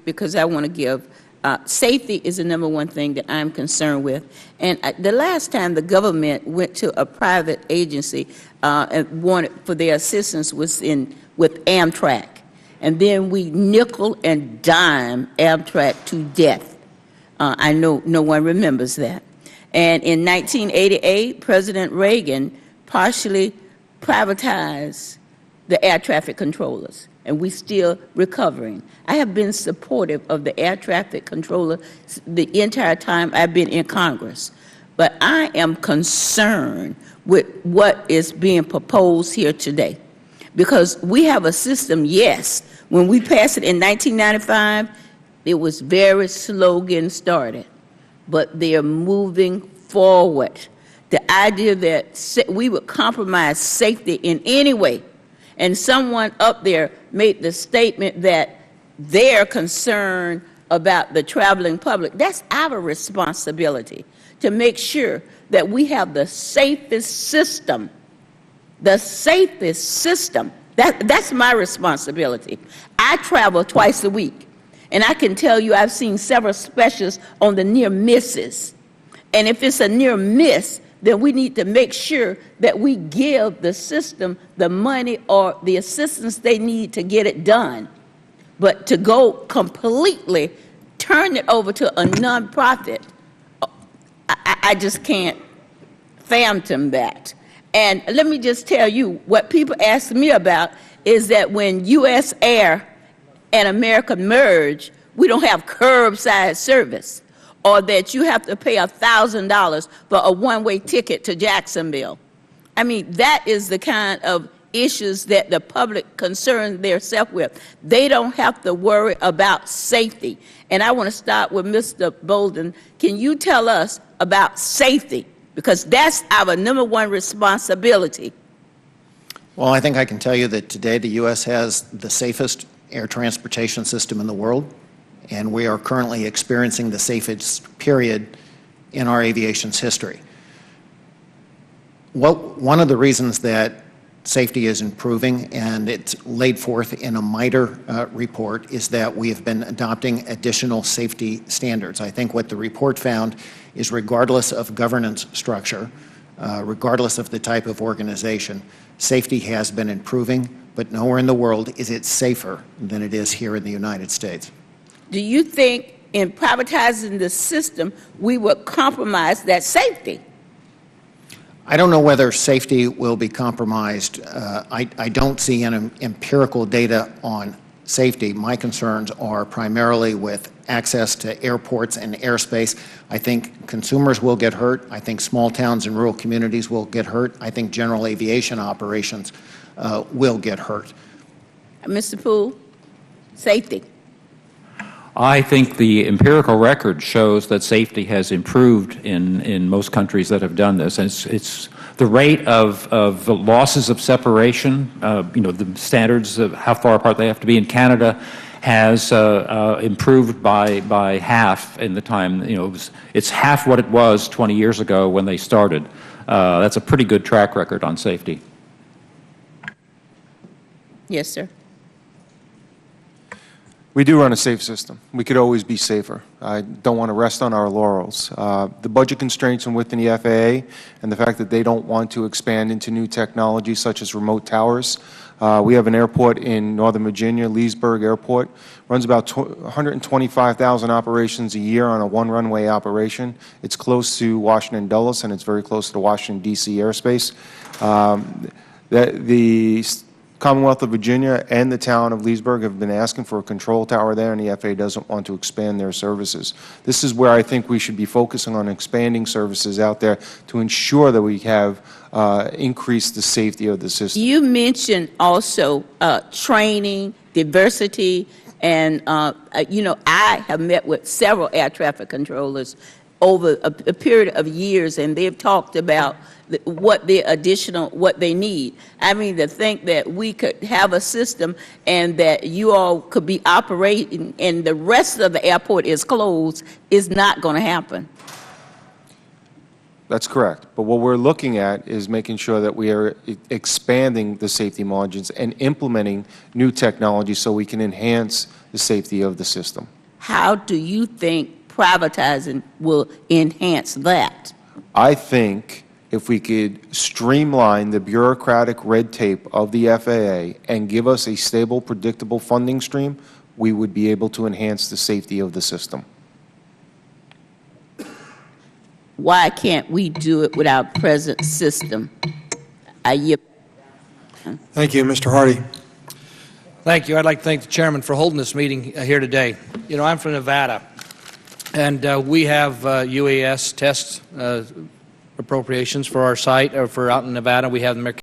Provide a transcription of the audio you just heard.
because I want to give, safety is the number one thing that I'm concerned with. And the last time the government went to a private agency and wanted for their assistance was with Amtrak. And then we nickel and dime Amtrak to death. I know no one remembers that. And in 1988, President Reagan partially privatized the air traffic controllers, and we're still recovering. I have been supportive of the air traffic controller the entire time I've been in Congress, but I am concerned with what is being proposed here today, because we have a system, yes, when we passed it in 1995, it was very slow getting started, but they are moving forward. The idea that we would compromise safety in any way, and someone up there made the statement that they're concerned about the traveling public. That's our responsibility to make sure that we have the safest system. The safest system. That's my responsibility. I travel twice a week, and I can tell you I've seen several specials on the near misses. And if it's a near miss, then we need to make sure that we give the system the money or the assistance they need to get it done. But to go completely turn it over to a nonprofit, I just can't fathom that. And let me just tell you, what people ask me about is that when U.S. Air and American merge, we don't have curbside service, or that you have to pay $1,000 for a one-way ticket to Jacksonville. I mean, that is the kind of issues that the public concerns themselves with. They don't have to worry about safety. And I want to start with Mr. Bolden. Can you tell us about safety? Because that's our number one responsibility. Well, I think I can tell you that today the U.S. has the safest air transportation system in the world, and we are currently experiencing the safest period in our aviation's history. One of the reasons that safety is improving, and it's laid forth in a MITRE report, is that we have been adopting additional safety standards. I think what the report found is, regardless of governance structure, regardless of the type of organization, safety has been improving, but nowhere in the world is it safer than it is here in the United States. Do you think in privatizing the system, we would compromise that safety? I don't know whether safety will be compromised. I don't see any empirical data on safety. My concerns are primarily with access to airports and airspace. I think consumers will get hurt. I think small towns and rural communities will get hurt. I think general aviation operations will get hurt. Mr. Poole, safety. I think the empirical record shows that safety has improved in most countries that have done this. And it's the rate of the losses of separation, the standards of how far apart they have to be in Canada has improved by half in the time. It's half what it was 20 years ago when they started. That's a pretty good track record on safety. Yes, sir. We do run a safe system. We could always be safer. I don't want to rest on our laurels. The budget constraints within the FAA and the fact that they don't want to expand into new technologies such as remote towers. We have an airport in Northern Virginia, Leesburg Airport, runs about 125,000 operations a year on a one-runway operation. It's close to Washington Dulles, and it's very close to the Washington, D.C. airspace. The Commonwealth of Virginia and the town of Leesburg have been asking for a control tower there, and the FAA doesn't want to expand their services. This is where I think we should be focusing on expanding services out there to ensure that we have increased the safety of the system. You mentioned also training, diversity, and I have met with several air traffic controllers over a period of years, and they've talked about what they need. I mean, to think that we could have a system and that you all could be operating and the rest of the airport is closed is not going to happen. That's correct. But what we're looking at is making sure that we are expanding the safety margins and implementing new technology so we can enhance the safety of the system. How do you think privatizing will enhance that? I think if we could streamline the bureaucratic red tape of the FAA and give us a stable, predictable funding stream, we would be able to enhance the safety of the system. Why can't we do it with our present system? Thank you, Mr. Hardy. Thank you. I'd like to thank the chairman for holding this meeting here today. You know, I'm from Nevada, and we have UAS test appropriations for our site, or for out in Nevada. We have the